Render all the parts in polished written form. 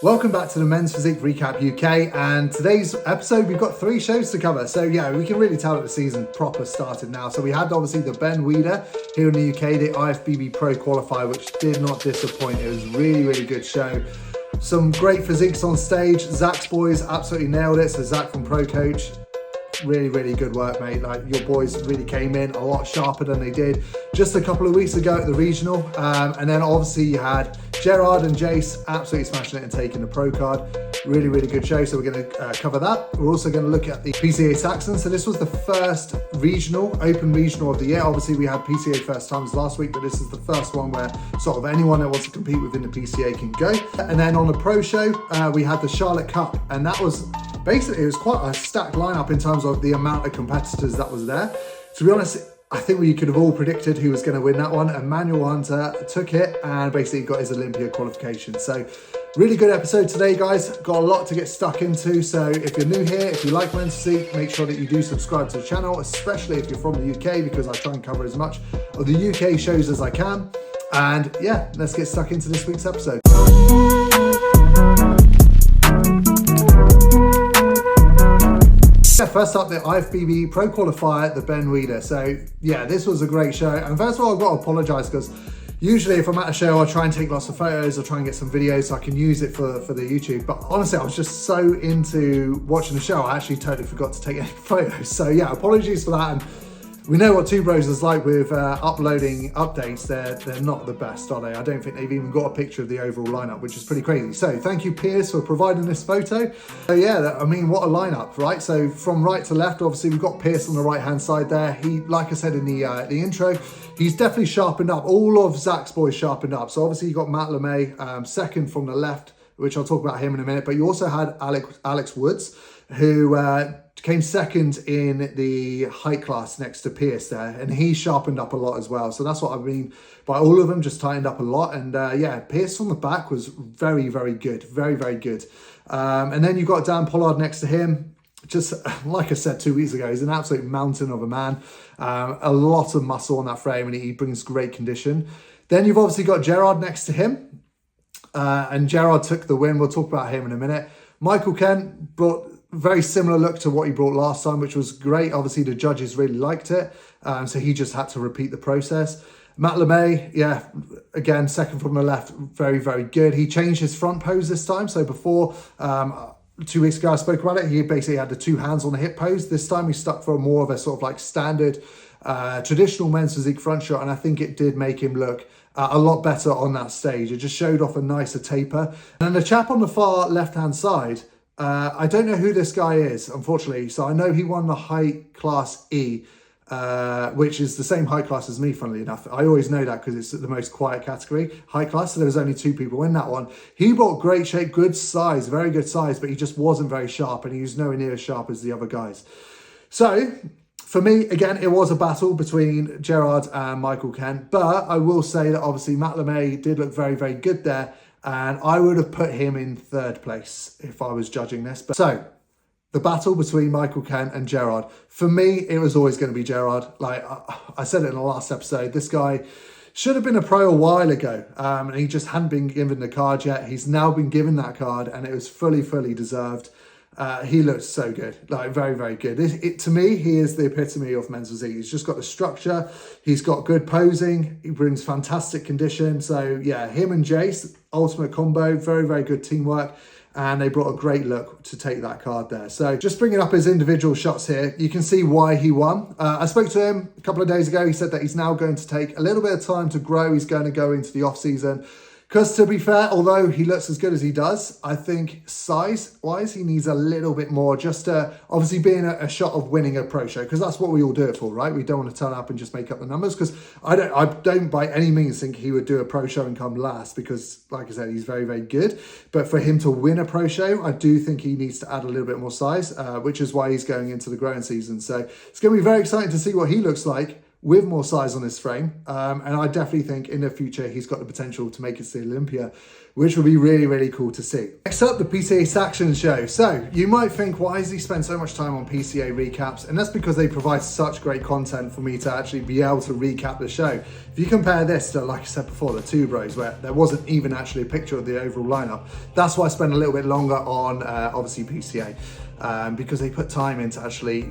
Welcome back to the Men's Physique Recap UK, and today's episode we've got 3 shows to cover. So yeah, we can really tell that the season proper started now. So we had obviously the Ben Weider here in the UK, the IFBB Pro Qualifier, which did not disappoint. It was really good show. Some great physiques on stage. Zach's boys absolutely nailed it. So Zach from Pro Coach, really good work, mate. Like, your boys really came in a lot sharper than they did just a couple of weeks ago at the regional. And then obviously you had Gerard and Jace absolutely smashing it and taking the pro card. Really good show. So we're going to cover that. We're also going to look at the PCA Saxon. So this was the first regional, open regional of the year. Obviously we had PCA first times last week, but this is the first one where sort of anyone that wants to compete within the PCA can go. And then on the pro show, we had the Charlotte Cup, and that was basically, it was quite a stacked lineup in terms of the amount of competitors that was there. To be honest, I think we could have all predicted who was going to win that one. Emmanuel Hunter took it and basically got his Olympia qualification. So really good episode today, guys. Got a lot to get stuck into. So if you're new here, if you like men's physique, make sure that you do subscribe to the channel, especially if you're from the UK, because I try and cover as much of the UK shows as I can. And yeah, let's get stuck into this week's episode. First up, the IFBB Pro Qualifier, the Ben Weider. So yeah, this was a great show. And first of all, I've got to apologise because usually if I'm at a show, I'll try and take lots of photos, I'll try and get some videos so I can use it for the YouTube. But honestly, I was just so into watching the show, I actually totally forgot to take any photos. So yeah, apologies for that. And we know what Two Bros is like with uploading updates. They're not the best, are they? I don't think they've even got a picture of the overall lineup, which is pretty crazy. So thank you, Piers, for providing this photo. So yeah, I mean, what a lineup, right? So from right to left, obviously we've got Piers on the right-hand side there. He, like I said in the intro, he's definitely sharpened up. All of Zach's boys sharpened up. So obviously you got Matt LeMay, second from the left, which I'll talk about him in a minute. But you also had Alex Woods, who came second in the height class next to Pierce there, and he sharpened up a lot as well. So that's what I mean by all of them just tightened up a lot. And yeah, Pierce from the back was very good, very good. And then you got Dan Pollard next to him. Just like I said 2 weeks ago, he's an absolute mountain of a man. A lot of muscle on that frame, and he brings great condition. Then you've obviously got Gerard next to him, and Gerard took the win. We'll talk about him in a minute. Michael Kent brought very similar look to what he brought last time, which was great. Obviously, the judges really liked it, so he just had to repeat the process. Matt LeMay, yeah, again, second from the left, very good. He changed his front pose this time. So before, 2 weeks ago, I spoke about it. He basically had the 2 hands on the hip pose. This time he stuck for more of a sort of like standard, traditional men's physique front shot, and I think it did make him look a lot better on that stage. It just showed off a nicer taper. And then the chap on the far left-hand side, I don't know who this guy is, unfortunately. So I know he won the height class E, which is the same height class as me, funnily enough. I always know that because it's the most quiet category, height class. So there was only 2 people in that one. He brought great shape, good size, very good size, but he just wasn't very sharp, and he was nowhere near as sharp as the other guys. So for me, again, it was a battle between Gerard and Michael Kent, but I will say that obviously Matt LeMay did look very good there. And I would have put him in 3rd place if I was judging this. But so, the battle between Michael Kent and Gerard. For me, it was always going to be Gerard. Like I said it in the last episode, this guy should have been a pro a while ago. And he just hadn't been given the card yet. He's now been given that card, and it was fully deserved. He looks so good, like very good. To me, he is the epitome of men's physique. He's just got the structure. He's got good posing. He brings fantastic condition. So yeah, him and Jace, ultimate combo, very good teamwork. And they brought a great look to take that card there. So just bringing up his individual shots here, you can see why he won. I spoke to him a couple of days ago. He said that he's now going to take a little bit of time to grow. He's going to go into the off season. Because to be fair, although he looks as good as he does, I think size-wise, he needs a little bit more, just to obviously being a shot of winning a pro show, because that's what we all do it for, right? We don't want to turn up and just make up the numbers, because I don't by any means think he would do a pro show and come last, because like I said, he's very good. But for him to win a pro show, I do think he needs to add a little bit more size, which is why he's going into the growing season. So it's going to be very exciting to see what he looks like with more size on his frame. And I definitely think in the future, he's got the potential to make it to Olympia, which would be really, really cool to see. Next up, the PCA Saxon show. So you might think, why does he spend so much time on PCA recaps? And that's because they provide such great content for me to actually be able to recap the show. If you compare this to, like I said before, the Two Bros, where there wasn't even actually a picture of the overall lineup, that's why I spent a little bit longer on obviously PCA, because they put time into actually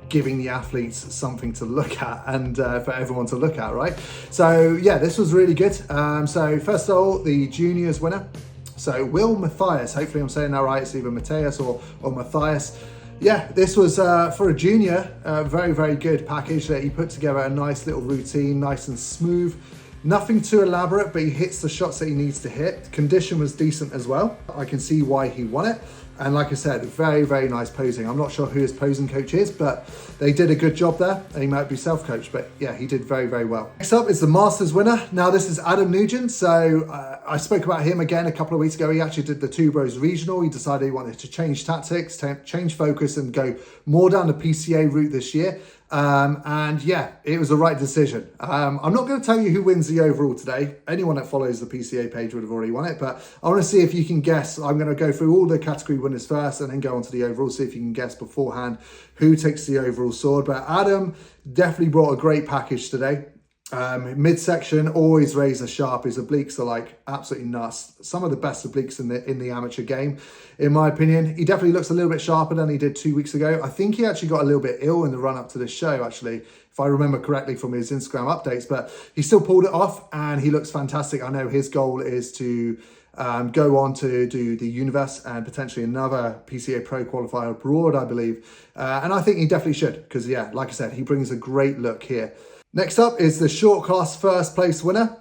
giving the athletes something to look at and for everyone to look at, right? So yeah, this was really good. So first of all, the juniors winner. So Will Matthias, hopefully I'm saying that right, it's either Matthias or Matthias. Yeah, this was for a junior, very, very good package that he put together, a nice little routine, nice and smooth. Nothing too elaborate, but he hits the shots that he needs to hit. Condition was decent as well. I can see why he won it. And like I said, very, very nice posing. I'm not sure who his posing coach is, but they did a good job there. He might be self-coached, but yeah, he did very, very well. Next up is the Masters winner. Now this is Adam Nugent. So I spoke about him again a couple of weeks ago. He actually did the Two Bros Regional. He decided he wanted to change tactics, change focus and go more down the PCA route this year. And yeah, it was the right decision. I'm not going to tell you who wins the overall today. Anyone that follows the PCA page would have already won it, but I want to see if you can guess. I'm going to go through all the category winners first and then go on to the overall, see if you can guess beforehand who takes the overall sword. But Adam definitely brought a great package today. Midsection, always razor sharp. His obliques are like absolutely nuts. Some of the best obliques in the amateur game, in my opinion. He definitely looks a little bit sharper than he did 2 weeks ago. I think he actually got a little bit ill in the run up to this show, actually, if I remember correctly from his Instagram updates, but he still pulled it off and he looks fantastic. I know his goal is to go on to do the Universe and potentially another PCA Pro qualifier abroad, I believe. And I think he definitely should, because yeah, like I said, he brings a great look here. Next up is the short class first place winner.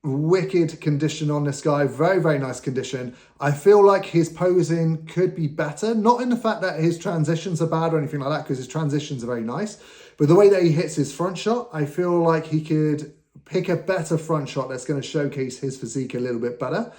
Wicked condition on this guy. Very, very nice condition. I feel like his posing could be better. Not in the fact that his transitions are bad or anything like that, because his transitions are very nice. But the way that he hits his front shot, I feel like he could pick a better front shot that's going to showcase his physique a little bit better.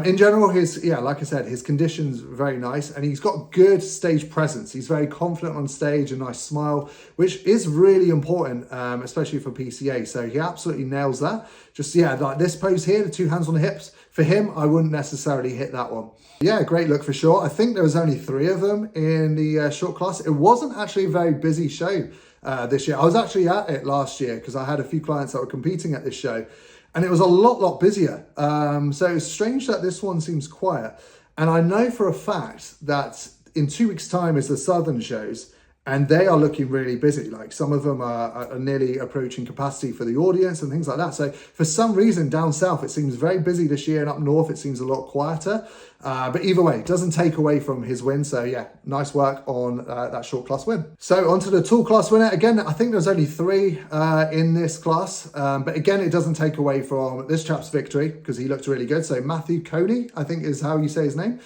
In general, like I said, his condition's very nice and he's got good stage presence. He's very confident on stage, a nice smile, which is really important, especially for PCA. So he absolutely nails that. Just, yeah, like this pose here, the two hands on the hips. For him, I wouldn't necessarily hit that one. Yeah, great look for sure. I think there was only 3 of them in the short class. It wasn't actually a very busy show this year. I was actually at it last year because I had a few clients that were competing at this show. And it was a lot busier. So it's strange that this one seems quiet. And I know for a fact that in 2 weeks' time is the Southern shows, and they are looking really busy. Like some of them are nearly approaching capacity for the audience and things like that. So for some reason down south, it seems very busy this year, and up north, it seems a lot quieter. But either way, it doesn't take away from his win. So yeah, nice work on that short class win. So onto the tall class winner. Again, I think there's only 3 in this class. But again, it doesn't take away from this chap's victory because he looked really good. So Matthew Coney, I think is how you say his name.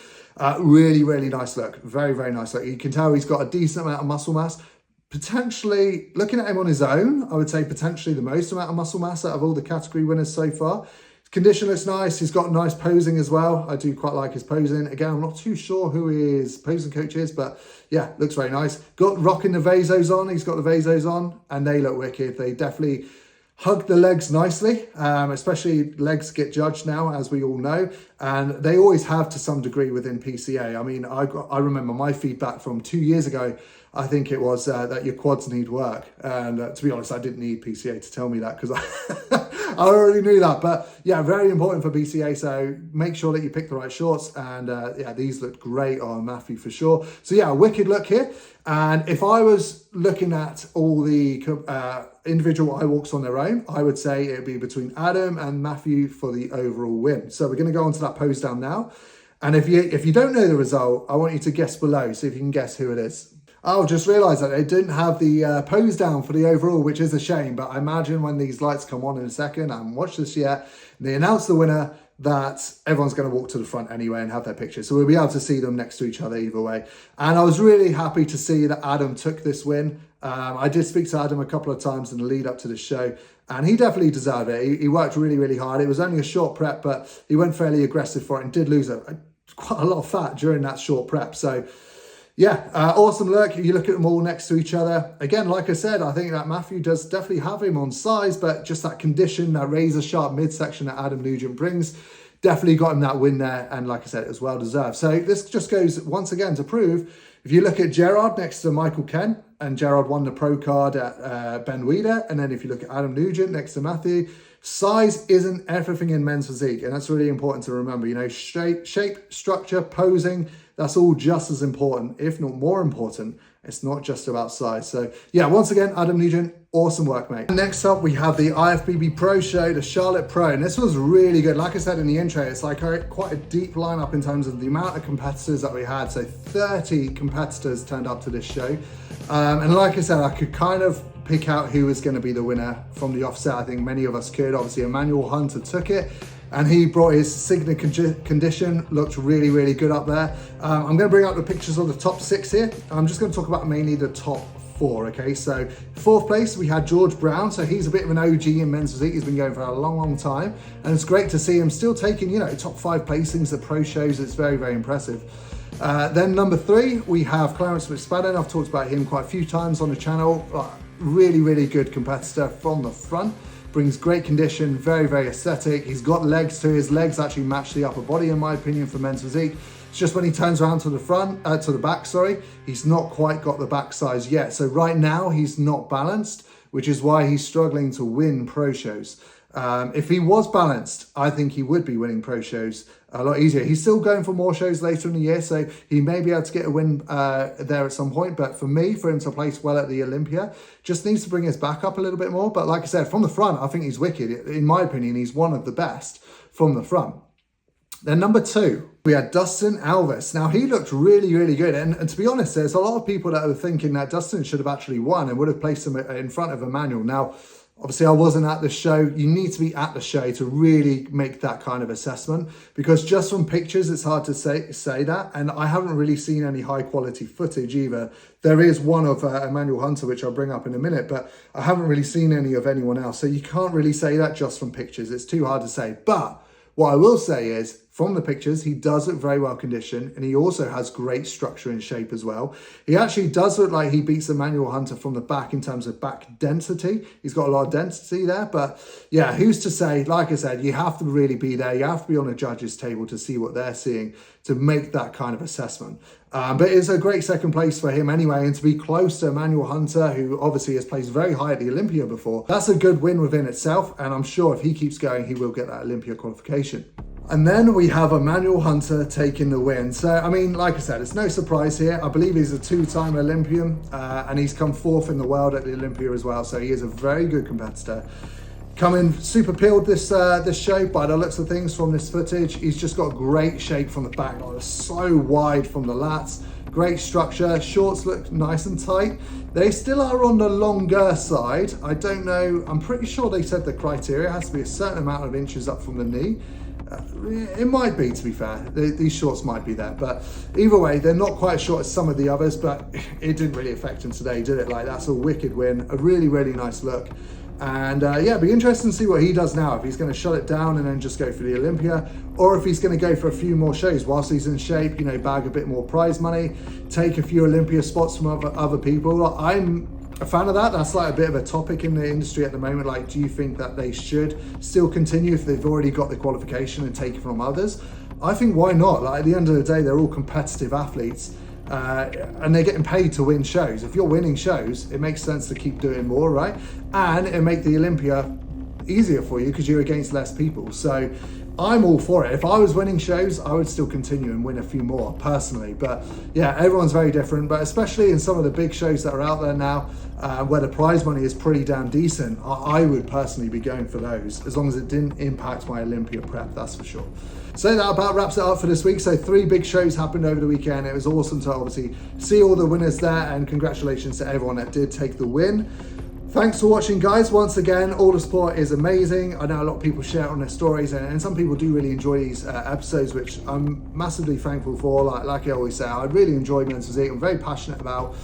Really, really nice look. Very, very nice look. You can tell he's got a decent amount of muscle mass. Potentially, looking at him on his own, I would say potentially the most amount of muscle mass out of all the category winners so far. His condition looks nice. He's got nice posing as well. I do quite like his posing. Again, I'm not too sure who his posing coach is, but yeah, looks very nice. Got rocking the Vasos on. He's got the Vasos on and they look wicked. They definitely hug the legs nicely, especially legs get judged now, as we all know, and they always have to some degree within PCA. I mean, I remember my feedback from 2 years ago, I think it was that your quads need work. And to be honest, I didn't need PCA to tell me that because I already knew that. But yeah, very important for PCA. So make sure that you pick the right shorts. And yeah, these look great on Matthew for sure. So yeah, a wicked look here. And if I was looking at all the individual eye walks on their own, I would say it'd be between Adam and Matthew for the overall win. So we're going to go on to that pose down now. And if you don't know the result, I want you to guess below, see if you can guess who it is. Oh, just realised that they didn't have the pose down for the overall, which is a shame. But I imagine when these lights come on in a second, I haven't watched this yet, they announce the winner, that everyone's going to walk to the front anyway and have their picture. So we'll be able to see them next to each other either way. And I was really happy to see that Adam took this win. I did speak to Adam a couple of times in the lead up to the show, and he definitely deserved it. He worked really, really hard. It was only a short prep, but he went fairly aggressive for it and did lose quite a lot of fat during that short prep. So Yeah, awesome look. You look at them all next to each other. Again, like I said, I think that Matthew does definitely have him on size, but just that condition, that razor sharp midsection that Adam Nugent brings, definitely got him that win there. And like I said, it was well deserved. So this just goes once again to prove, if you look at Gerard next to Michael Ken, and Gerard won the pro card at Ben Weider, and then if you look at Adam Nugent next to Matthew, size isn't everything in men's physique, and that's really important to remember. You know, shape, structure, posing, that's all just as important, if not more important. It's not just about size. So yeah, once again, Adam Nugent, awesome work, mate. Next up, we have the IFBB Pro Show, the Charlotte Pro, and this was really good. Like I said in the intro, it's like quite a deep lineup in terms of the amount of competitors that we had. So 30 competitors turned up to this show. And like I said, I could kind of pick out who was going to be the winner from the offset. I think many of us could. Obviously, Emmanuel Hunter took it, and he brought his signature condition, looked really, really good up there. I'm going to bring out the pictures of the top 6 here. I'm just going to talk about mainly the top 4, okay? So 4th place, we had George Brown. So he's a bit of an OG in men's physique. He's been going for a long, long time. And it's great to see him still taking, you know, top 5 placings at pro shows. It's very, very impressive. Then number 3, we have Clarence McSpadden. I've talked about him quite a few times on the channel. Really, really good competitor from the front. Brings great condition, very, very aesthetic. He's got legs too. His legs actually match the upper body, in my opinion, for men's physique. It's just when he turns around to the front, to the back, sorry, he's not quite got the back size yet. So right now he's not balanced, which is why he's struggling to win pro shows. If he was balanced, I think he would be winning pro shows a lot easier. He's still going for more shows later in the year, so he may be able to get a win there at some point. But for me, for him to place well at the Olympia, just needs to bring his back up a little bit more. But like I said, from the front, I think he's wicked. In my opinion, he's one of the best from the front. Then number 2, we had Dustin Alves. Now, he looked really, really good. And to be honest, there's a lot of people that are thinking that Dustin should have actually won and would have placed him in front of Emmanuel. Now, obviously, I wasn't at the show. You need to be at the show to really make that kind of assessment, because just from pictures, it's hard to say that. And I haven't really seen any high quality footage either. There is one of Emmanuel Hunter, which I'll bring up in a minute, but I haven't really seen any of anyone else. So you can't really say that just from pictures. It's too hard to say. But what I will say is, from the pictures, he does look very well conditioned, and he also has great structure and shape as well. He actually does look like he beats Emmanuel Hunter from the back in terms of back density. He's got a lot of density there, but yeah, who's to say? Like I said, you have to really be there. You have to be on a judge's table to see what they're seeing to make that kind of assessment. But it's a great second place for him anyway, and to be close to Emmanuel Hunter, who obviously has placed very high at the Olympia before, that's a good win within itself, and I'm sure if he keeps going, he will get that Olympia qualification. And then we have Emmanuel Hunter taking the win. So, I mean, like I said, it's no surprise here. I believe he's a 2-time Olympian, and he's come 4th in the world at the Olympia as well. So he is a very good competitor. Coming super peeled this show by the looks of things from this footage. He's just got great shape from the back, like so wide from the lats. Great structure, shorts look nice and tight. They still are on the longer side. I don't know, I'm pretty sure they said the criteria has to be a certain amount of inches up from the knee. It might be, to be fair. These shorts might be there, but either way, they're not quite as short as some of the others, but it didn't really affect him today, did it? Like, that's a wicked win, a really, really nice look. And yeah, it'd be interesting to see what he does now, if he's going to shut it down and then just go for the Olympia, or if he's going to go for a few more shows whilst he's in shape, you know, bag a bit more prize money, take a few Olympia spots from other people. I'm a fan of that. That's like a bit of a topic in the industry at the moment. Like, do you think that they should still continue if they've already got the qualification and take it from others? I think why not? Like, at the end of the day, they're all competitive athletes, and they're getting paid to win shows. If you're winning shows, it makes sense to keep doing more, right? And it make the Olympia easier for you because you're against less people. So I'm all for it. If I was winning shows, I would still continue and win a few more personally. But yeah, everyone's very different, but especially in some of the big shows that are out there now, where the prize money is pretty damn decent, I would personally be going for those, as long as it didn't impact my Olympia prep, that's for sure. So that about wraps it up for this week. So 3 big shows happened over the weekend. It was awesome to obviously see all the winners there, and congratulations to everyone that did take the win. Thanks for watching, guys. Once again, all the support is amazing. I know a lot of people share it on their stories, and some people do really enjoy these episodes, which I'm massively thankful for. Like I always say, I really enjoy men's physique. I'm very passionate about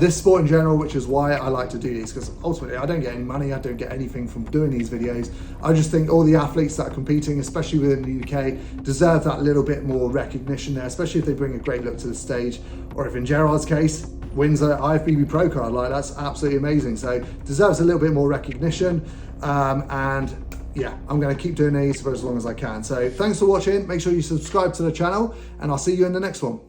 this sport in general, which is why I like to do these, because ultimately I don't get any money, I don't get anything from doing these videos. I just think all the athletes that are competing, especially within the UK, deserve that little bit more recognition there, especially if they bring a great look to the stage, or if in Gerard's case, wins an IFBB Pro card. Like, that's absolutely amazing. So deserves a little bit more recognition. And yeah, I'm going to keep doing these for as long as I can. So thanks for watching. Make sure you subscribe to the channel, and I'll see you in the next one.